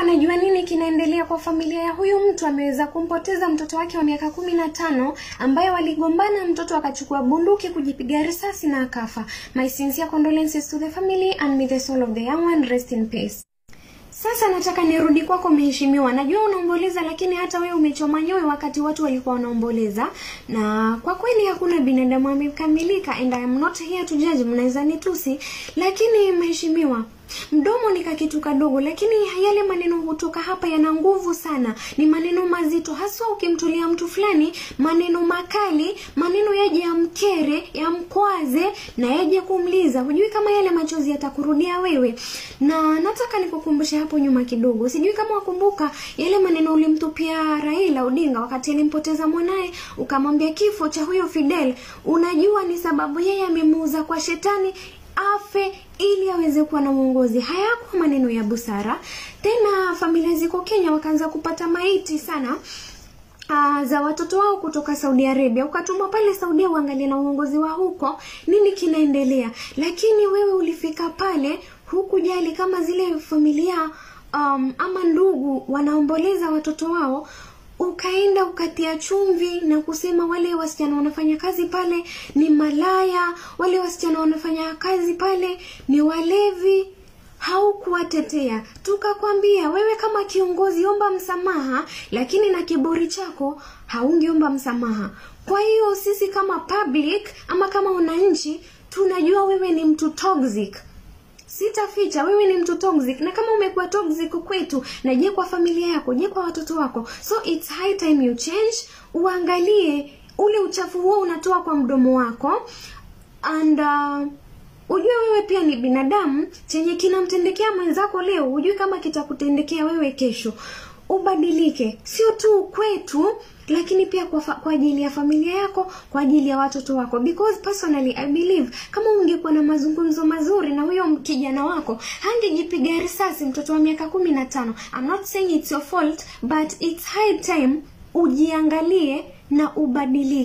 wanajua nini kinaendelea kwa familia ya huyu mtu. Ameweza kumpoteza mtoto wake wa miaka 15 ambaye waligombana, mtoto akachukua bunduki kujipiga risasi na akafa. My sincere condolences to the family and may the soul of the young one rest in peace. Sasa nataka nirudi kwako mheshimiwa. Najua unaomboleza, lakini hata wewe umechoma nyoyo wakati watu walikuwa wanaomboleza. Na kwa kweli hakuna binadamu amekamilika, and I am not here to judge. Mnaweza nitusi, lakini mheshimiwa, mdomo ni kitu kadogo, lakini yale maneno hutoka hapa yana nguvu sana. Ni maneno mazito, hasa ukimtulia mtu fulani, maneno makali, maneno yaje yamkere, yamkwaze na yaje kumliza. Hujui kama yale machozi yatakurudia wewe. Na nataka nikukumbushe hapo nyuma kidogo. Sijui kama wakumbuka yale maneno ulimtupia Raila Odinga wakati alimpoteza mwanae, ukamwambia kifo cha huyo Fidel unajua ni sababu yeye amemuuza kwa shetani afe ili aweze kuwa na uongozi. Hayakuwa maneno ya busara. Tena familia ziko Kenya wakaanza kupata maiti sana za watoto wao kutoka Saudi Arabia. Ukatumwa pale Saudi uangalie na uongozi wa huko nini kinaendelea. Lakini wewe ulifika pale hukujali kama zile familia ama ndugu wanaomboleza watoto wao. Ukaenda ukatia chumvi na kusema wale wasichana wanafanya kazi pale ni malaya, wale wasichana wanafanya kazi pale ni walevi. Haukuwatetea. Tukakwambia wewe kama kiongozi omba msamaha, lakini na kiburi chako haungeomba msamaha. Kwa hiyo sisi kama public ama kama wananchi tunajua wewe ni mtu toxic. Sitaficha wewe ni mtu toxic, na kama umekuwa toxic kwetu, na je kwa familia yako, je kwa watoto wako. So it's high time you change. Uangalie ule uchafu huo unatoa kwa mdomo wako, and ujue wewe pia ni binadamu. Chenye kinamtendekea mwenzako leo ujue kama kitakutendekea wewe kesho. Ubadilike, sio tu kwetu lakini pia kwa ajili ya familia yako, kwa ajili ya watoto wako. Because personally I believe kama ungekuwa na mazungumzo mazuri na huyo kijana wako, hangejipiga risasi mtoto wa miaka 15. I'm not saying it's your fault, but it's high time ujiangalie na ubadilike.